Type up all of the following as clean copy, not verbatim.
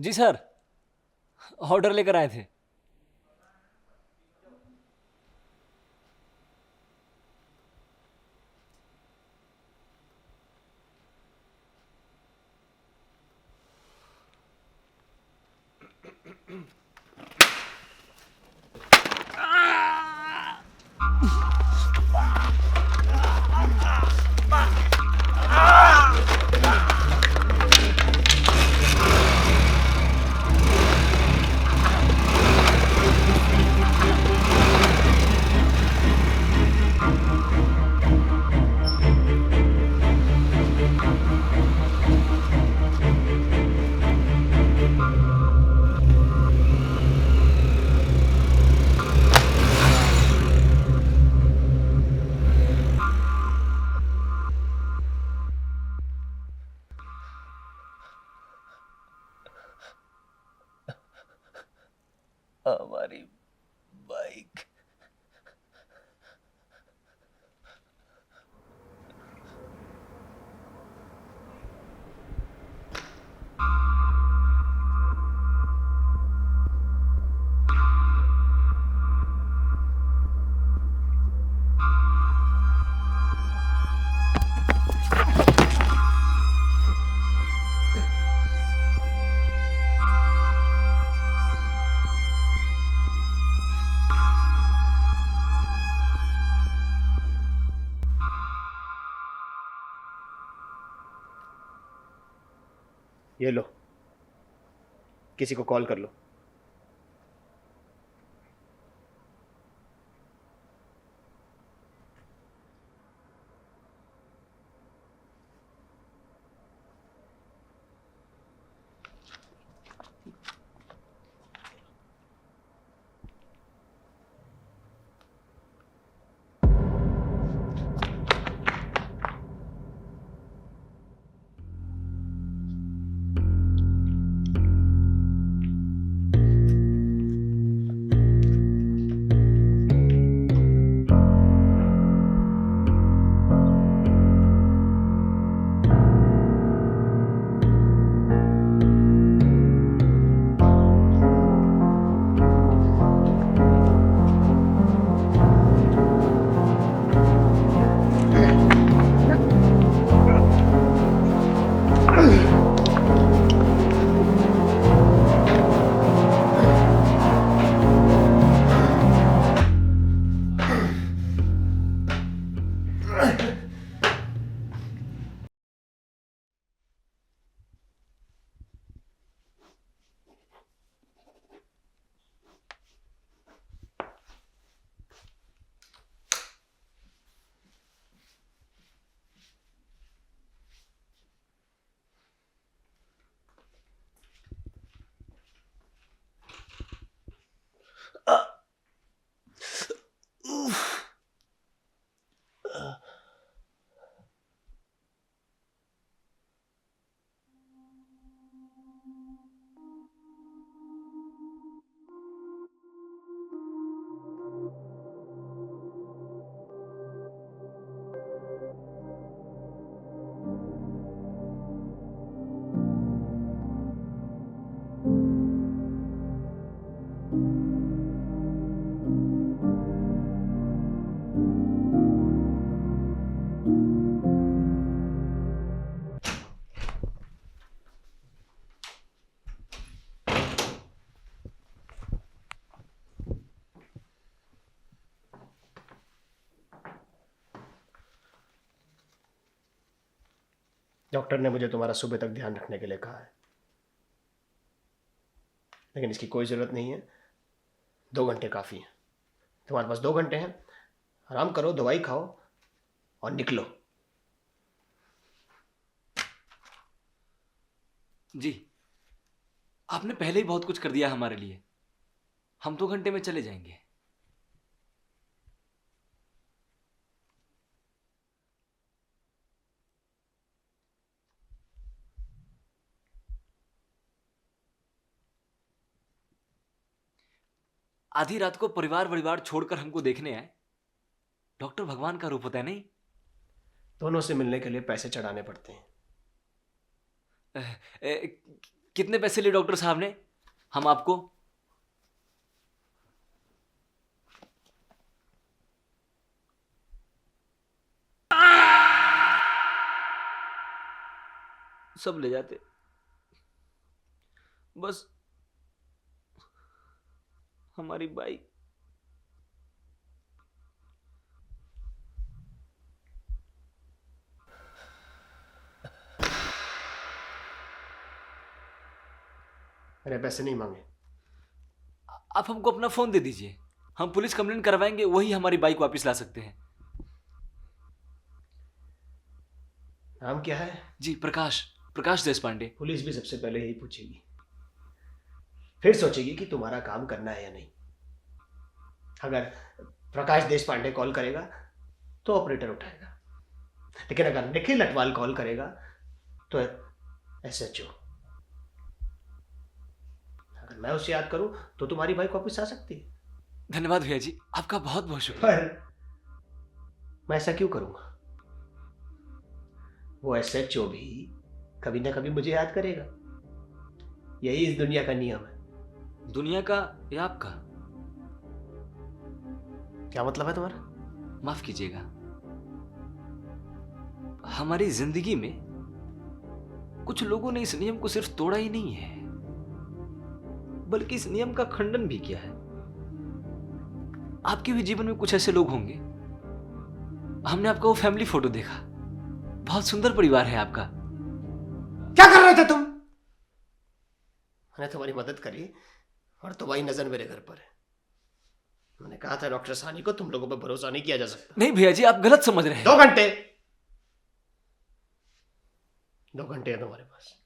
जी sir, order लेकर आए थे। हमारी बाइक। ये लो, किसी को कॉल कर लो। डॉक्टर ने मुझे तुम्हारा सुबह तक ध्यान रखने के लिए कहा है, लेकिन इसकी कोई ज़रूरत नहीं है। 2 घंटे काफ़ी है। तुम्हारे पास 2 घंटे हैं। आराम करो, दवाई खाओ और निकलो। जी, आपने पहले ही बहुत कुछ कर दिया हमारे लिए। हम 2 घंटे में चले जाएंगे। आधी रात को परिवार परिवार छोड़कर हमको देखने आए। डॉक्टर भगवान का रूप होता है नहीं? दोनों से मिलने के लिए पैसे चढ़ाने पड़ते हैं। अ, अ, कितने पैसे लिए डॉक्टर साहब ने हम आपको? सब ले जाते, बस हमारी बाइक। मैंने पैसे नहीं मांगे। आप हमको अपना फोन दे दीजिए, हम पुलिस कंप्लेंट करवाएंगे, वही हमारी बाइक वापस ला सकते हैं। नाम क्या है? जी, प्रकाश, प्रकाश देश पांडे। पुलिस भी सबसे पहले यही पूछेगी, फिर सोचेगी कि तुम्हारा काम करना है या नहीं। अगर प्रकाश देश पांडे कॉल करेगा तो ऑपरेटर उठाएगा, लेकिन अगर निखिल अटवाल कॉल करेगा तो एसएचओ। अगर मैं उसे याद करूं तो तुम्हारी बाइक वापस आ सकती है। धन्यवाद भैया जी, आपका बहुत बहुत शुक्रिया। पर मैं ऐसा क्यों करूंगा? वो एसएचओ भी कभी ना कभी मुझे याद करेगा। यही इस दुनिया का नियम है। दुनिया का या आपका? क्या मतलब है तुम्हारा? माफ कीजिएगा, हमारी जिंदगी में कुछ लोगों ने इस नियम को सिर्फ तोड़ा ही नहीं है, बल्कि इस नियम का खंडन भी किया है। आपके भी जीवन में कुछ ऐसे लोग होंगे। हमने आपका वो फैमिली फोटो देखा, बहुत सुंदर परिवार है आपका। क्या कर रहे थे तुम? मैंने तुम्हारी मदद करी और तुम्हारी नजर मेरे घर पर है। मैंने कहा था डॉक्टर सानी को तुम लोगों पर भरोसा नहीं किया जा सकता। नहीं भैया जी, आप गलत समझ रहे हैं। 2 घंटे, 2 घंटे है तुम्हारे पास।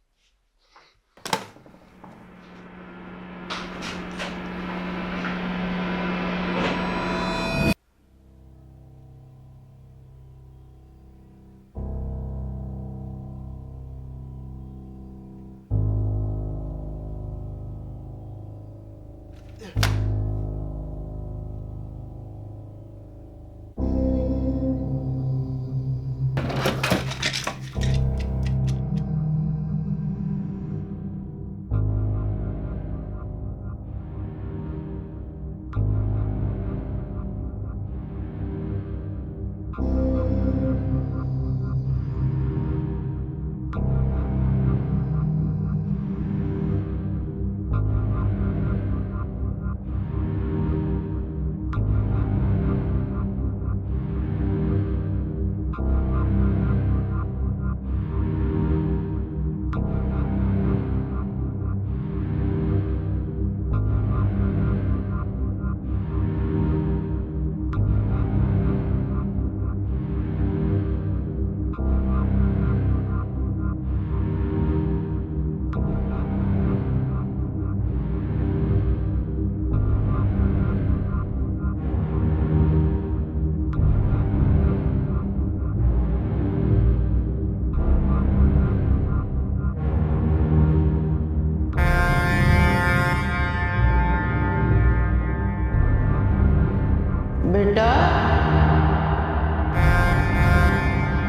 बेटा,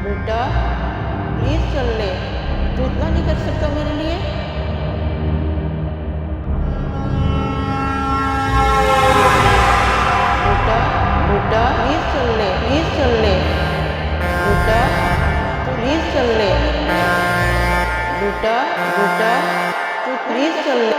बेटा प्लीज चल ले। तू इतना नहीं कर सकता मेरे लिए? बेटा, बेटा प्लीज चल ले, प्लीज चल ले। बेटा प्लीज चल ले। बेटा, बेटा तू प्लीज चल ले।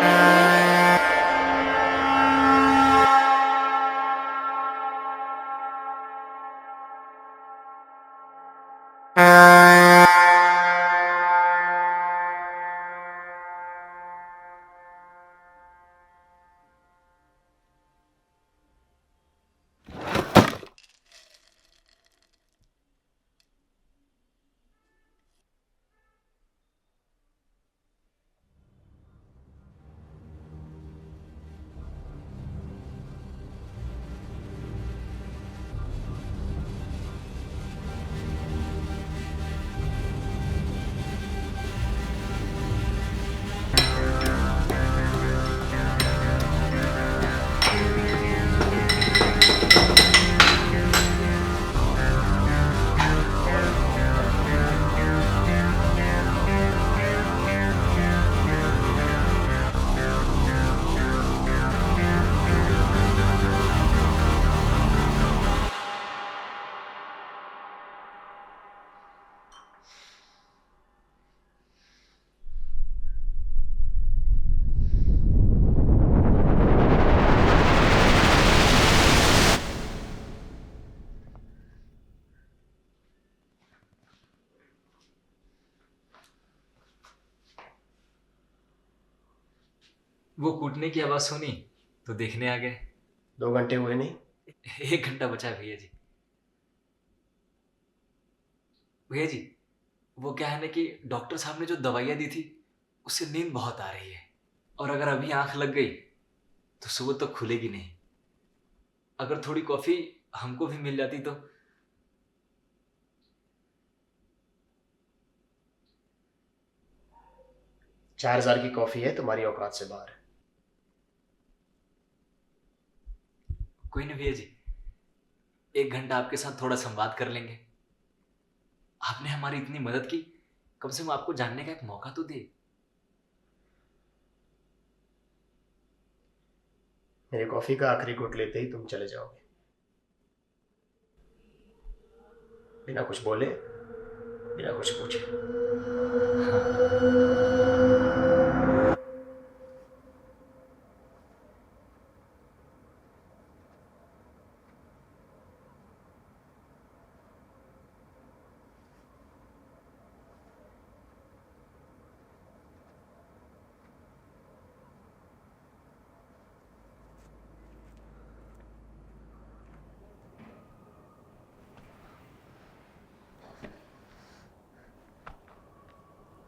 वो कूटने की आवाज सुनी तो देखने आ गए। 2 घंटे हुए नहीं? 1 घंटा बचा है भैया जी। भैया जी, वो क्या है ना कि डॉक्टर साहब ने जो दवाइयाँ दी थी उससे नींद बहुत आ रही है, और अगर अभी आंख लग गई तो सुबह तक खुलेगी नहीं। अगर थोड़ी कॉफी हमको भी मिल जाती तो। 4,000 की कॉफी है, तुम्हारी औकात से बाहर है। कोई नहीं भैया जी, 1 घंटा आपके साथ थोड़ा संवाद कर लेंगे। आपने हमारी इतनी मदद की, कम से कम आपको जानने का एक मौका तो दे। मेरे कॉफी का आखिरी घुट लेते ही तुम चले जाओगे, बिना कुछ बोले, बिना कुछ पूछे।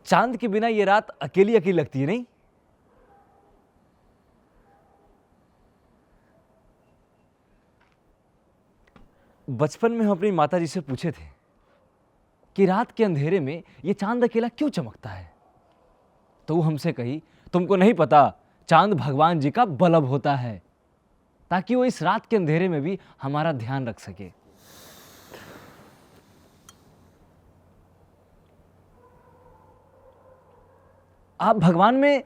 चांद के बिना ये रात अकेली अकेली लगती है नहीं? बचपन में हम अपनी माताजी से पूछे थे कि रात के अंधेरे में ये चांद अकेला क्यों चमकता है, तो वो हमसे कही, तुमको नहीं पता, चांद भगवान जी का बल्ब होता है, ताकि वो इस रात के अंधेरे में भी हमारा ध्यान रख सके। आप भगवान में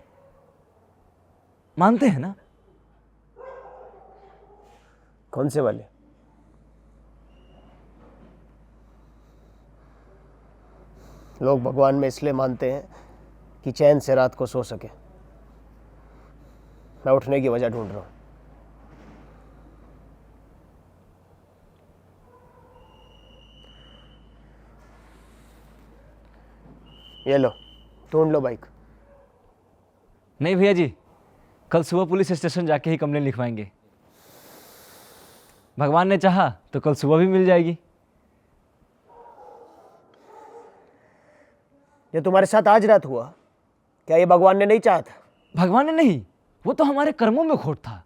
मानते हैं ना? कौन से वाले? लोग भगवान में इसलिए मानते हैं कि चैन से रात को सो सके। मैं उठने की वजह ढूंढ रहा हूं। ये लो, ढूंढ लो बाइक। नहीं भैया जी, कल सुबह पुलिस स्टेशन जाके ही कंप्लेन लिखवाएंगे। भगवान ने चाहा तो कल सुबह भी मिल जाएगी। ये तुम्हारे साथ आज रात हुआ, क्या ये भगवान ने नहीं चाहा था? भगवान ने नहीं, वो तो हमारे कर्मों में खोट था।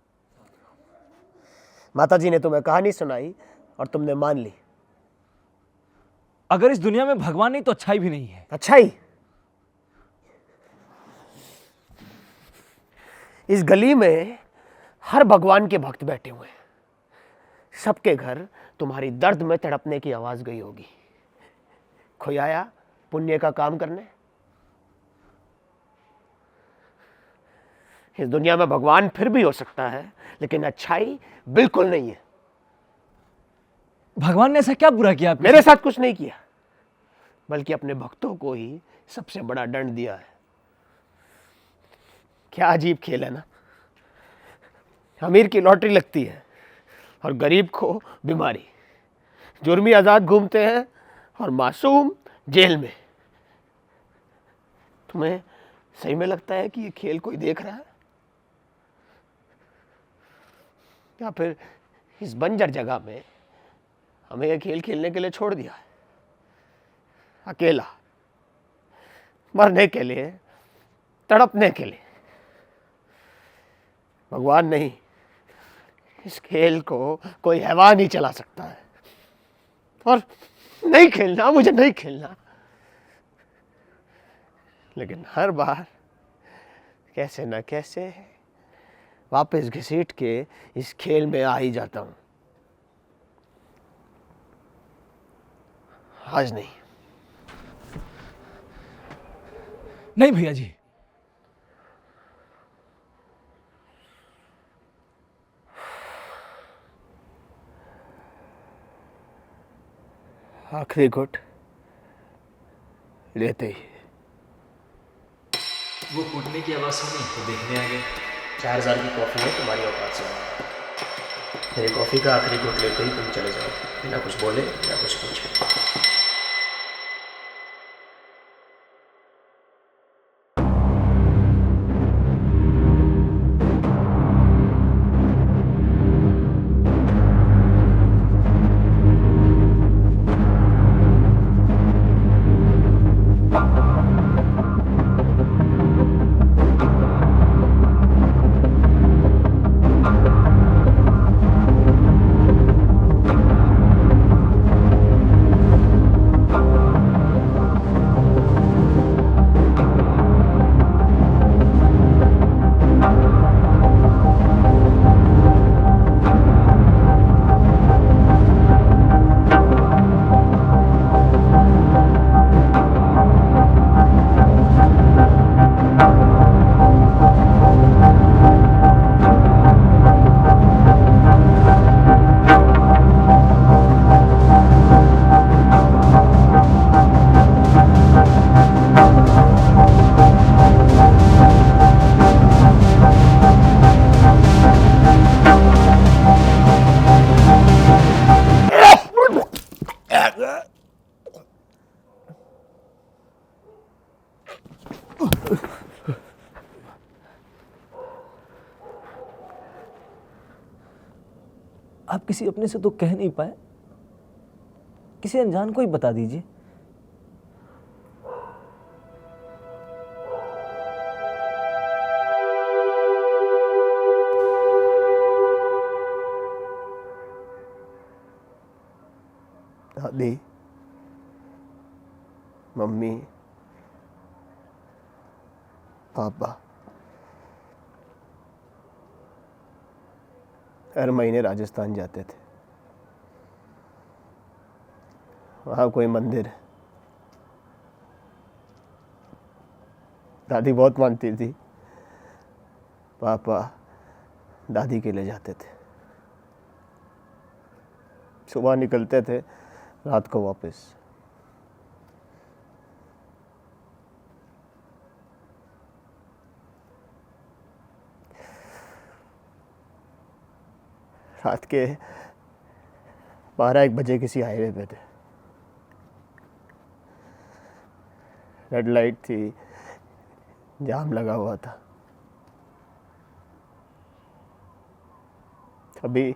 माताजी ने तुम्हें कहानी सुनाई और तुमने मान ली। अगर इस दुनिया में भगवान नहीं तो अच्छाई भी नहीं है। अच्छाई? इस गली में हर भगवान के भक्त बैठे हुए हैं। सबके घर तुम्हारी दर्द में तड़पने की आवाज गई होगी। कोई आया पुण्य का काम करने? इस दुनिया में भगवान फिर भी हो सकता है, लेकिन अच्छाई बिल्कुल नहीं है। भगवान ने ऐसा क्या बुरा किया आपके मेरे साथ कुछ नहीं किया, बल्कि अपने भक्तों को ही सबसे बड़ा दंड दिया है। क्या अजीब खेल है ना। अमीर की लॉटरी लगती है और गरीब को बीमारी। जुर्मी आजाद घूमते हैं और मासूम जेल में। तुम्हें सही में लगता है कि ये खेल कोई देख रहा है, या फिर इस बंजर जगह में हमें यह खेल खेलने के लिए छोड़ दिया है? अकेला, मरने के लिए, तड़पने के लिए। भगवान नहीं, इस खेल को कोई हैवान नहीं चला सकता है। और नहीं खेलना, मुझे नहीं खेलना, लेकिन हर बार कैसे न कैसे वापस घसीट के इस खेल में आ ही जाता हूं। आज नहीं। नहीं भैया जी, आखिरी घुट लेते ही वो कूटने की आवाज सुनी तो देखने आ गए। 4,000 की कॉफी है, तुम्हारी औकात से बाहर। मेरी कॉफी का आखिरी घुट लेते ही तुम चले जाओ, बिना कुछ बोले, बिना कुछ पूछे। किसी अपने से तो कह नहीं पाए, किसी अनजान को ही बता दीजिए। दादी, मम्मी, पापा हर महीने राजस्थान जाते थे। वहाँ कोई मंदिर है, दादी बहुत मानती थी, पापा दादी के ले जाते थे। सुबह निकलते थे, रात को वापस। रात के 12-1 बजे किसी हाईवे पे थे। रेड लाइट थी, जाम लगा हुआ था। अभी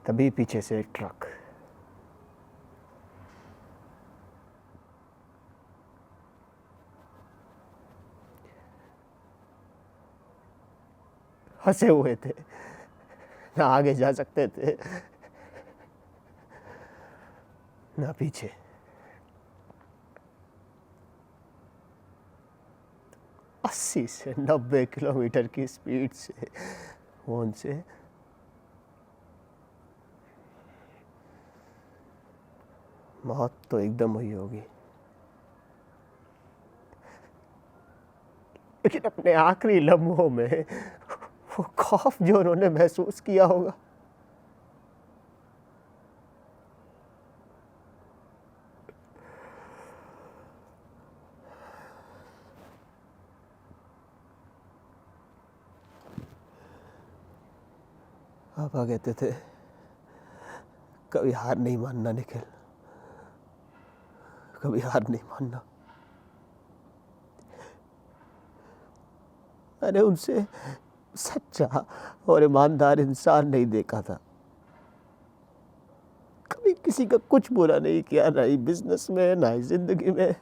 तभी पीछे से एक ट्रक फंसे हुए थे, ना आगे जा सकते थे ना पीछे। अस्सी से 90 किलोमीटर की स्पीड से वो उनसे मौत तो एकदम हुई होगी, लेकिन अपने आखिरी लम्हों में वो खौफ जो उन्होंने महसूस किया होगा, पापा कहते थे कभी हार नहीं मानना निखिल, कभी हार नहीं मानना। मैंने उनसे सच्चा और ईमानदार इंसान नहीं देखा था। कभी किसी का कुछ बुरा नहीं किया, ना ही बिजनेस में, ना ही जिंदगी में।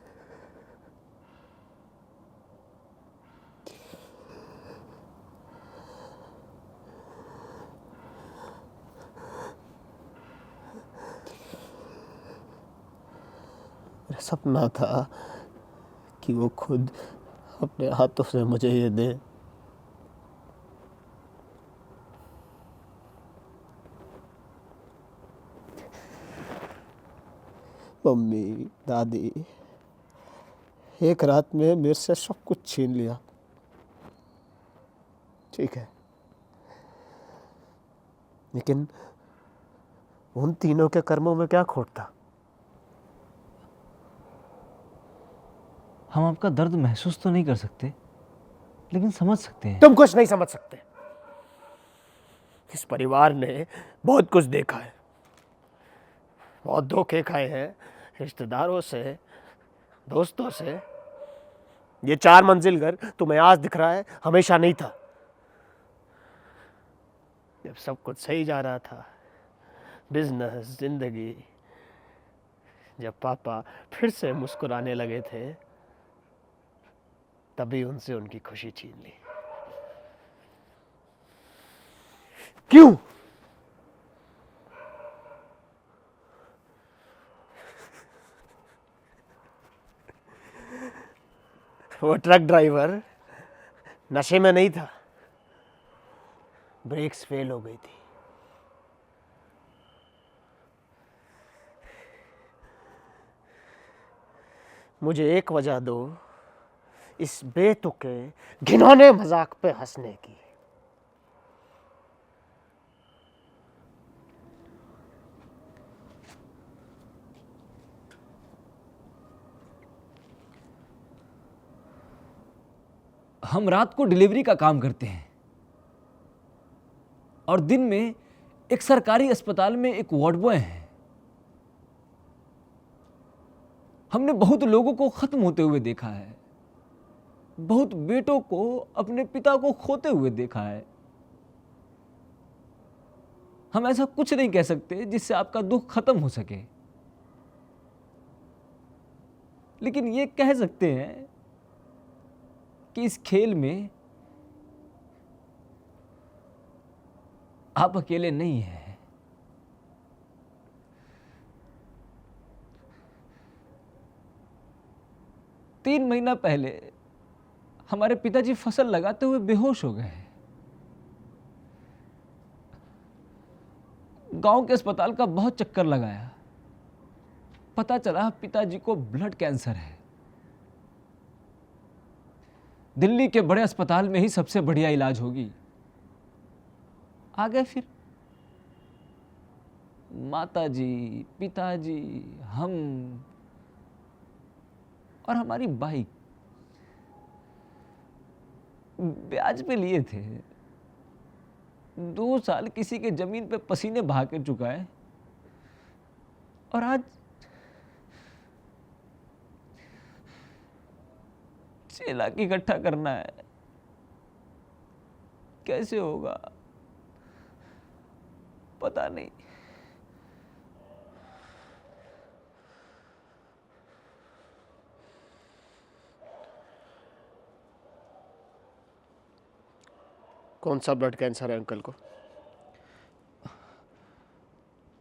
मेरा सपना था कि वो खुद अपने हाथों से मुझे ये दे। मम्मी, दादी एक रात में मेरे से सब कुछ छीन लिया, ठीक है, लेकिन उन तीनों के कर्मों में क्या खोट था? हम आपका दर्द महसूस तो नहीं कर सकते, लेकिन समझ सकते हैं। तुम कुछ नहीं समझ सकते। इस परिवार ने बहुत कुछ देखा है, बहुत धोखे खाए हैं, रिश्तेदारों से, दोस्तों से। ये 4 मंजिल घर तुम्हें आज दिख रहा है, हमेशा नहीं था। जब सब कुछ सही जा रहा था, बिजनेस, जिंदगी, जब पापा फिर से मुस्कुराने लगे थे, तभी उनसे उनकी खुशी छीन ली। क्यों? वो ट्रक ड्राइवर नशे में नहीं था, ब्रेक्स फेल हो गई थी। मुझे एक वजह दो इस बेतुके घिनौने मजाक पे हंसने की। हम रात को डिलीवरी का काम करते हैं और दिन में एक सरकारी अस्पताल में एक वार्ड बॉय हैं। हमने बहुत लोगों को खत्म होते हुए देखा है, बहुत बेटों को अपने पिता को खोते हुए देखा है। हम ऐसा कुछ नहीं कह सकते जिससे आपका दुख खत्म हो सके, लेकिन ये कह सकते हैं कि इस खेल में आप अकेले नहीं हैं। 3 महीना पहले हमारे पिताजी फसल लगाते हुए बेहोश हो गए। गांव के अस्पताल का बहुत चक्कर लगाया, पता चला पिताजी को ब्लड कैंसर है। दिल्ली के बड़े अस्पताल में ही सबसे बढ़िया इलाज होगी। आ गए फिर माताजी, पिताजी, हम और हमारी बाइक ब्याज पे लिए थे। 2 साल किसी के जमीन पे पसीने बहा के चुकाए और आज 6 लाख इकट्ठा करना है। कैसे होगा पता नहीं। कौन सा ब्लड कैंसर है अंकल को?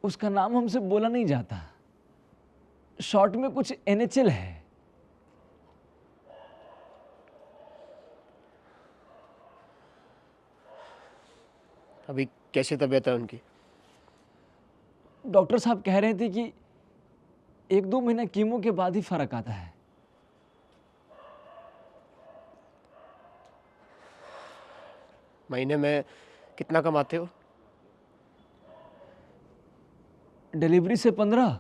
उसका नाम हमसे बोला नहीं जाता, शॉर्ट में कुछ NHL है। अभी कैसी तबीयत है उनकी? डॉक्टर साहब कह रहे थे कि 1-2 महीना कीमो के बाद ही फर्क आता है। महीने में कितना कमाते हो? डिलीवरी से 15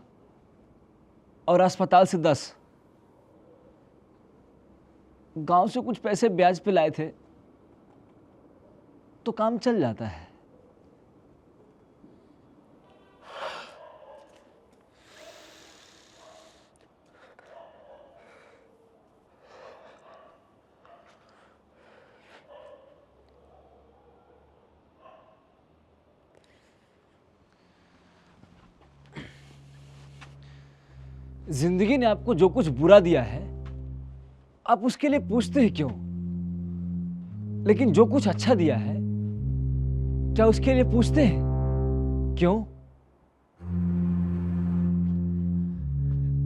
और अस्पताल से 10। गांव से कुछ पैसे ब्याज पे लाए थे तो काम चल जाता है। जिंदगी ने आपको जो कुछ बुरा दिया है आप उसके लिए पूछते हैं क्यों, लेकिन जो कुछ अच्छा दिया है क्या उसके लिए पूछते हैं क्यों?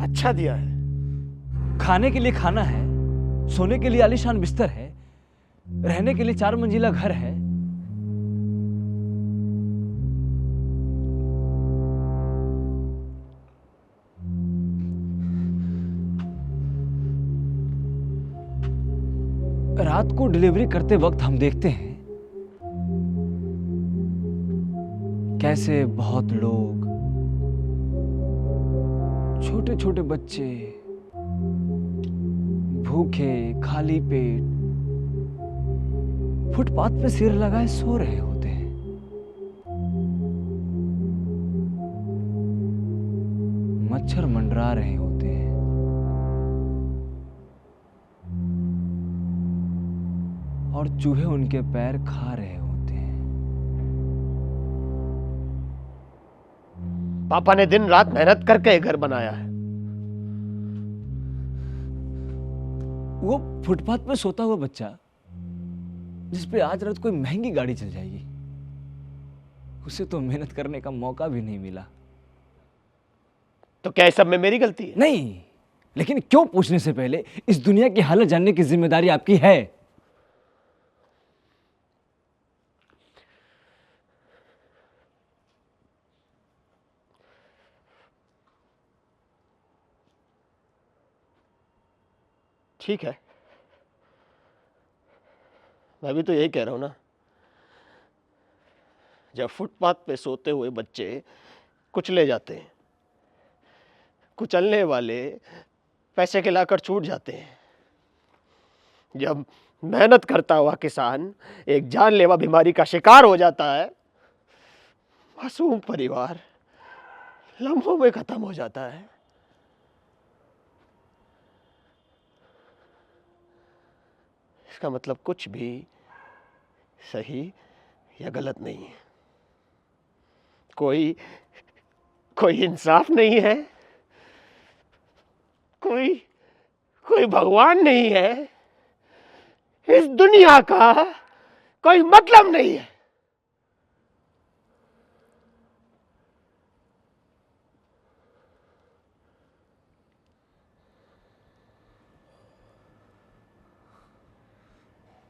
अच्छा दिया है। खाने के लिए खाना है, सोने के लिए आलीशान बिस्तर है, रहने के लिए 4 मंजिला घर है। रात को डिलीवरी करते वक्त हम देखते हैं कैसे बहुत लोग, छोटे छोटे बच्चे भूखे खाली पेट फुटपाथ पे सिर लगाए सो रहे होते हैं। मच्छर मंडरा रहे होते हैं। और चूहे उनके पैर खा रहे होते हैं। पापा ने दिन रात मेहनत करके ये घर बनाया है। वो फुटपाथ पे सोता हुआ बच्चा जिस पे आज रात कोई महंगी गाड़ी चल जाएगी, उसे तो मेहनत करने का मौका भी नहीं मिला। तो क्या इस सब में मेरी गलती है? नहीं, लेकिन क्यों पूछने से पहले इस दुनिया की हालत जानने की जिम्मेदारी आपकी है। ठीक है, मैं भी तो यही कह रहा हूं ना। जब फुटपाथ पे सोते हुए बच्चे कुचले जाते हैं, कुचलने वाले पैसे के लाकर छूट जाते हैं, जब मेहनत करता हुआ किसान एक जानलेवा बीमारी का शिकार हो जाता है, मासूम परिवार लम्हों में खत्म हो जाता है। इसका मतलब कुछ भी सही या गलत नहीं है। कोई कोई इंसाफ नहीं है, कोई कोई भगवान नहीं है, इस दुनिया का कोई मतलब नहीं है।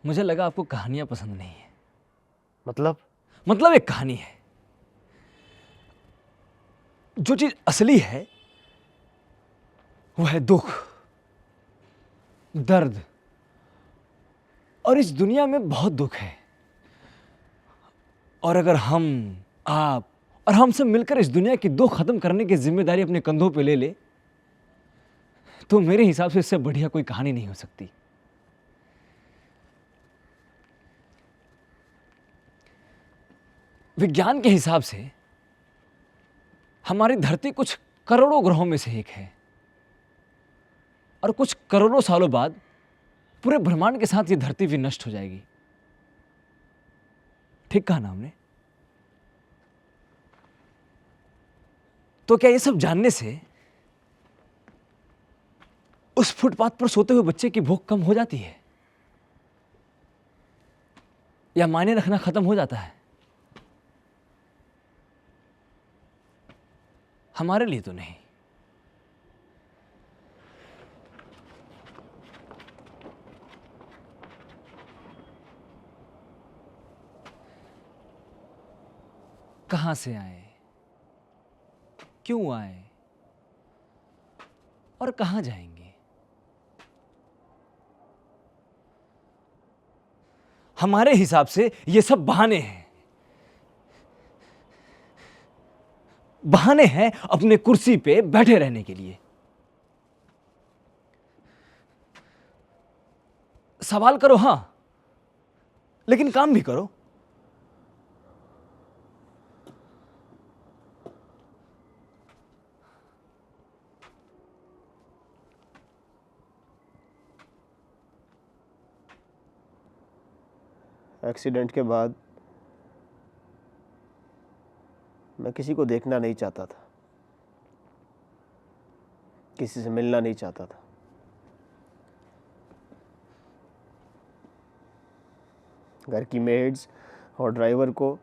मुझे लगा आपको कहानियां पसंद नहीं है। मतलब एक कहानी है। जो चीज असली है वो है दुख, दर्द, और इस दुनिया में बहुत दुख है। और अगर हम, आप और हम सब मिलकर इस दुनिया की दुख खत्म करने की जिम्मेदारी अपने कंधों पे ले ले, तो मेरे हिसाब से इससे बढ़िया कोई कहानी नहीं हो सकती। विज्ञान के हिसाब से हमारी धरती कुछ करोड़ों ग्रहों में से एक है, और कुछ करोड़ों सालों बाद पूरे ब्रह्मांड के साथ ये धरती भी नष्ट हो जाएगी। ठीक कहा ना हमने? तो क्या ये सब जानने से उस फुटपाथ पर सोते हुए बच्चे की भूख कम हो जाती है, या मायने रखना खत्म हो जाता है? हमारे लिए तो नहीं। कहां से आए, क्यों आए, और कहां जाएंगे? हमारे हिसाब से ये सब बहाने हैं। बहाने हैं अपने कुर्सी पे बैठे रहने के लिए। सवाल करो हां, लेकिन काम भी करो। एक्सीडेंट के बाद मैं किसी को देखना नहीं चाहता था, किसी से मिलना नहीं चाहता था। घर की मेड्स और ड्राइवर को,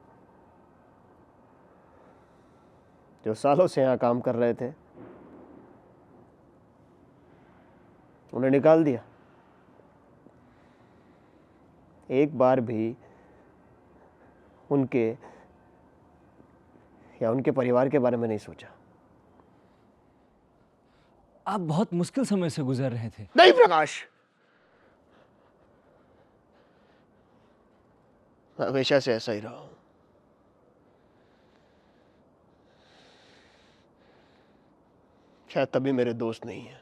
जो सालों से यहाँ काम कर रहे थे, उन्हें निकाल दिया। एक बार भी उनके या उनके परिवार के बारे में नहीं सोचा। आप बहुत मुश्किल समय से गुजर रहे थे। नहीं प्रकाश, मैं हमेशा से ऐसा ही रहा हूं। शायद तभी मेरे दोस्त नहीं है,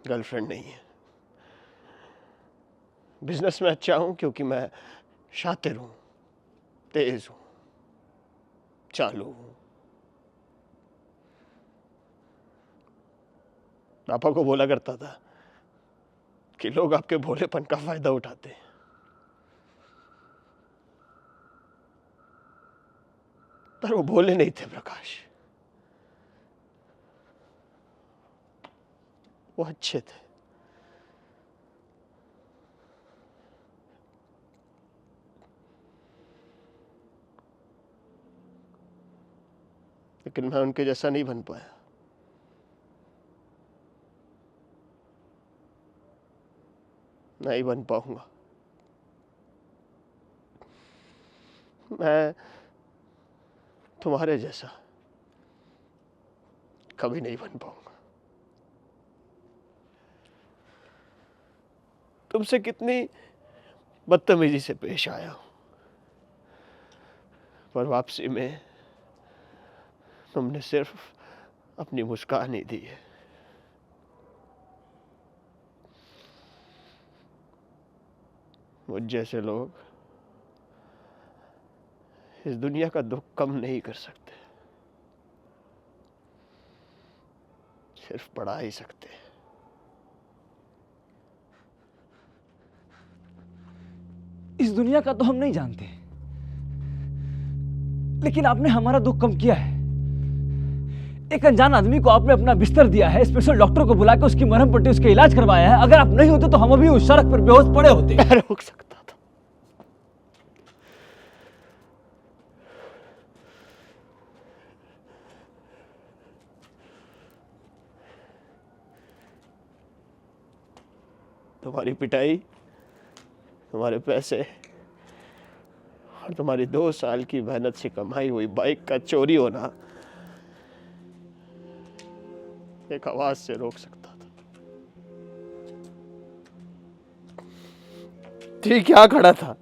गर्लफ्रेंड नहीं है। बिजनेस में अच्छा हूं क्योंकि मैं शातिर हूं, तेज हूं, चालू हूं। पापा को बोला करता था कि लोग आपके भोलेपन का फायदा उठाते हैं। पर वो भोले नहीं थे प्रकाश, वो अच्छे थे। लेकिन मैं उनके जैसा नहीं बन पाया। नहीं बन पाऊंगा। मैं तुम्हारे जैसा कभी नहीं बन पाऊंगा। तुमसे कितनी बदतमीजी से पेश आया हूं, पर वापसी में तुमने सिर्फ अपनी मुस्कान ही दी है। मुझ जैसे लोग इस दुनिया का दुख कम नहीं कर सकते, सिर्फ बढ़ा ही सकते हैं। इस दुनिया का तो हम नहीं जानते, लेकिन आपने हमारा दुख कम किया है। एक अनजान आदमी को आपने अपना बिस्तर दिया है, स्पेशल डॉक्टर को बुला के उसकी मरहम पट्टी, उसका इलाज करवाया है। अगर आप नहीं होते तो हम अभी उस सड़क पर बेहोश पड़े होते। मैं रोक सकता था। तुम्हारी पिटाई, तुम्हारे पैसे और तुम्हारी 2 साल की मेहनत से कमाई हुई बाइक का चोरी होना एक आवाज से रोक सकता था। ठीक क्या खड़ा था?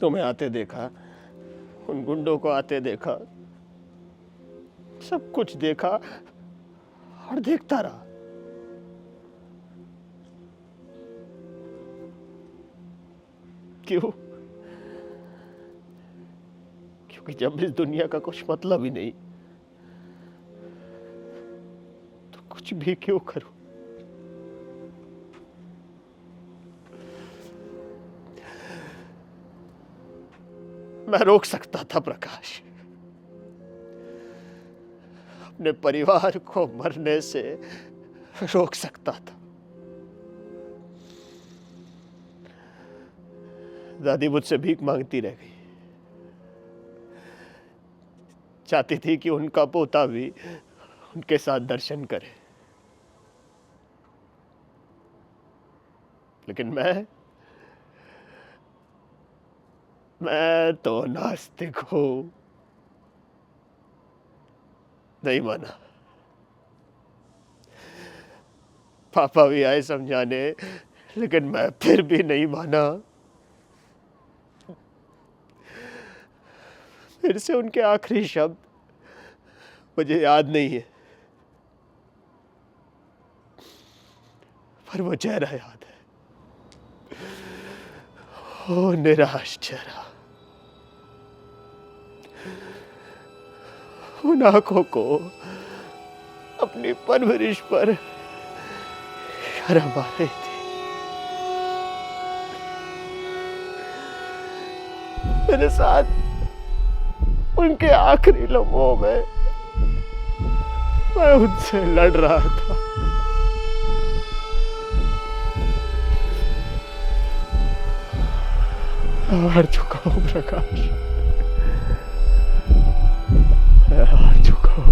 तुम्हें आते देखा, उन गुंडों को आते देखा, सब कुछ देखा और देखता रहा। क्यों? क्योंकि जब इस दुनिया का कुछ मतलब ही नहीं तो कुछ भी क्यों करूं? मैं रोक सकता था प्रकाश, अपने परिवार को मरने से रोक सकता था। दादी मुझसे भीख मांगती रह गई, चाहती थी कि उनका पोता भी उनके साथ दर्शन करे, लेकिन मैं तो नास्तिक हूं, नहीं माना। पापा भी आए समझाने, लेकिन मैं फिर भी नहीं माना। फिर से उनके आखिरी शब्द मुझे याद नहीं है, पर वो चेहरा याद है। ओ निराश चेहरा, उन आंखों को अपनी परवरिश पर शर्म आ रही थी। मेरे साथ उनके आखिरी लम्हों में मैं उनसे लड़ रहा था। हार चुका हूं प्रकाश, मैं हार चुका हूं।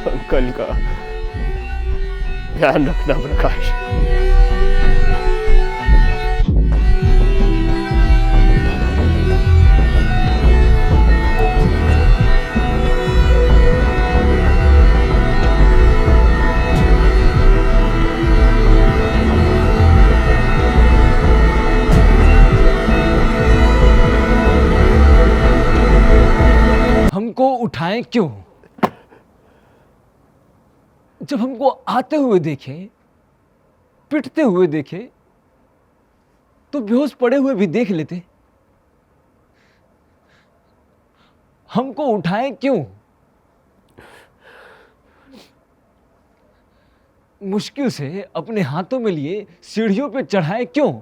अंकल का ध्यान रखना प्रकाश। हमको उठाएं क्यों? जब हमको आते हुए देखे, पिटते हुए देखे, तो बेहोश पड़े हुए भी देख लेते। हमको उठाएं क्यों? मुश्किल से अपने हाथों में लिए सीढ़ियों पे चढ़ाए क्यों?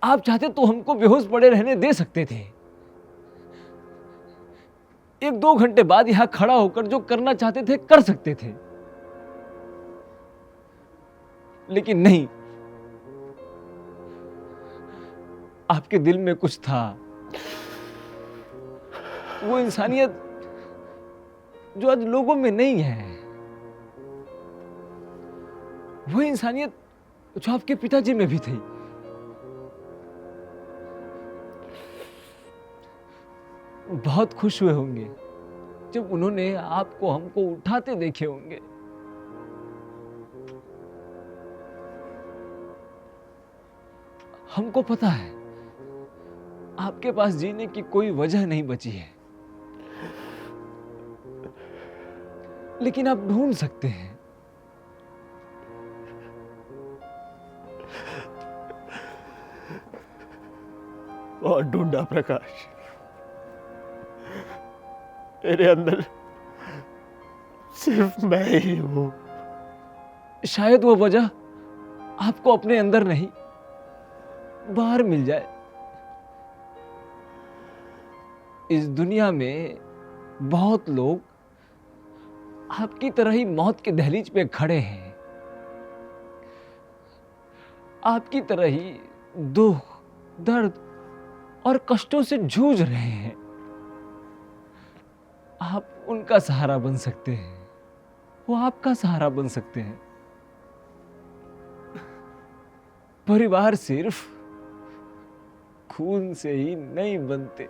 आप चाहते तो हमको बेहोश पड़े रहने दे सकते थे। 1-2 घंटे बाद यहां खड़ा होकर जो करना चाहते थे कर सकते थे, लेकिन नहीं। आपके दिल में कुछ था, वो इंसानियत जो आज लोगों में नहीं है, वो इंसानियत जो आपके पिताजी में भी थी। बहुत खुश हुए होंगे जब उन्होंने आपको हमको उठाते देखे होंगे। हमको पता है आपके पास जीने की कोई वजह नहीं बची है, लेकिन आप ढूंढ सकते हैं। और ढूंढा प्रकाश, मेरे अंदर सिर्फ मैं ही हूं। शायद वो वजह आपको अपने अंदर नहीं बाहर मिल जाए। इस दुनिया में बहुत लोग आपकी तरह ही मौत के दहलीज पे खड़े हैं, आपकी तरह ही दुख, दर्द और कष्टों से जूझ रहे हैं। आप उनका सहारा बन सकते हैं, वो आपका सहारा बन सकते हैं। परिवार सिर्फ खून से ही नहीं बनते।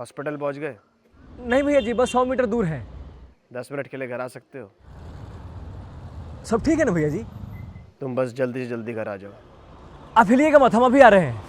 हॉस्पिटल पहुंच गए? नहीं भैया जी, बस 100 मीटर दूर है। 10 मिनट के लिए घर आ सकते हो? सब ठीक है ना भैया जी? तुम बस जल्दी से जल्दी घर आ जाओ। आप हिलिएगा मत, हम अभी आ रहे हैं।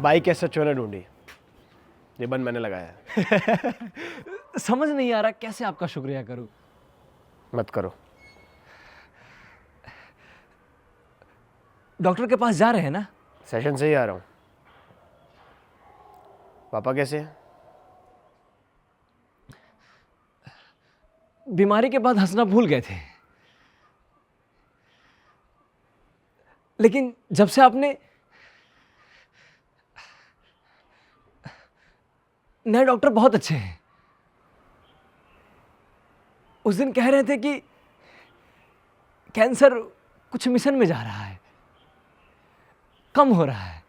बाइक कैसे सचो ने ढूंढी? रिबन मैंने लगाया है। समझ नहीं आ रहा कैसे आपका शुक्रिया करूं। मत करो। डॉक्टर के पास जा रहे हैं ना? सेशन से ही आ रहा हूँ। पापा कैसे हैं? बीमारी के बाद हंसना भूल गए थे, लेकिन जब से आपने नए डॉक्टर बहुत अच्छे हैं। उस दिन कह रहे थे कि कैंसर कुछ मिशन में जा रहा है, कम हो रहा है।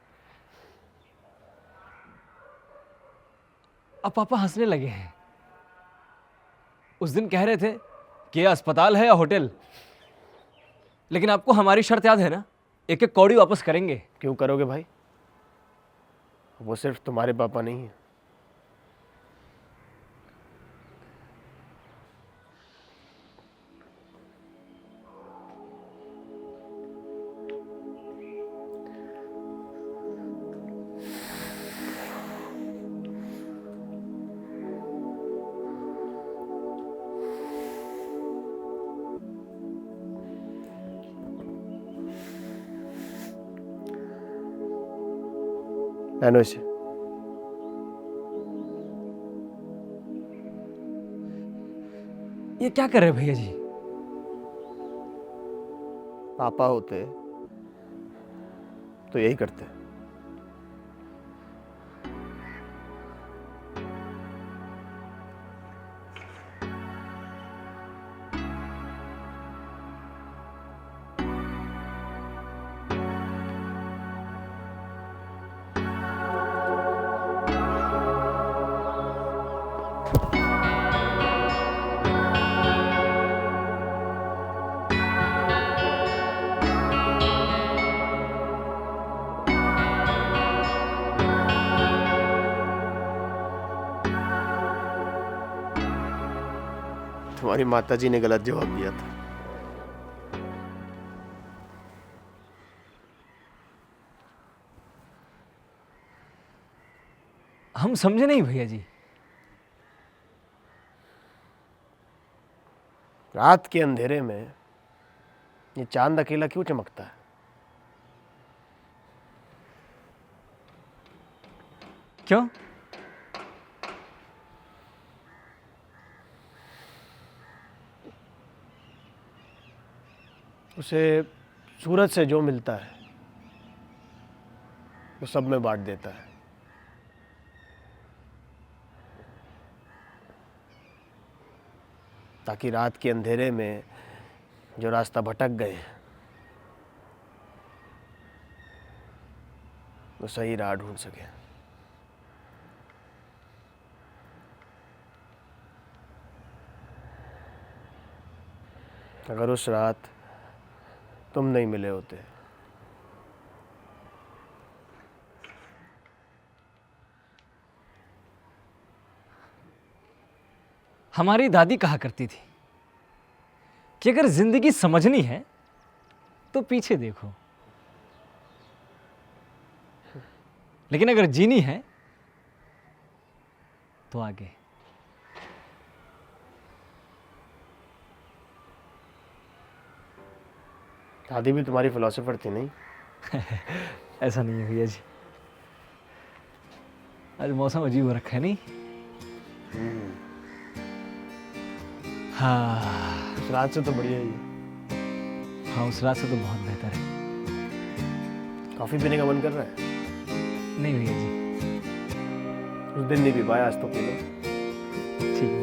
अब पापा हंसने लगे हैं। उस दिन कह रहे थे कि यह अस्पताल है या होटल, लेकिन आपको हमारी शर्त याद है ना? एक एक कौड़ी वापस करेंगे। क्यों करोगे भाई? वो सिर्फ तुम्हारे पापा नहीं है। पहनो इसे। ये क्या कर रहे हैं भैया जी? पापा होते तो यही करते। तुम्हारी माताजी ने गलत जवाब दिया था। हम समझे नहीं भैया जी। रात के अंधेरे में ये चांद अकेला क्यों चमकता है? क्यों? उसे सूरज से जो मिलता है वो सब में बांट देता है। ताकि रात के अंधेरे में जो रास्ता भटक गए वो सही राह ढूंढ सके। अगर उस रात तुम नहीं मिले होते हमारी दादी कहा करती थी कि अगर जिंदगी समझनी है तो पीछे देखो, लेकिन अगर जीनी है तो आगे। दादी भी तुम्हारी फिलोसोफर थी नहीं? ऐसा नहीं है भैया जी, आज मौसम अजीब हो रखा है नहीं? हाँ उस रात से तो बढ़िया ही। हाँ, उस रात से तो बहुत बेहतर है। कॉफी पीने का मन कर रहा है? नहीं भैया जी। उस दिन नहीं पी पाया, आज तो पी लो। ठीक है।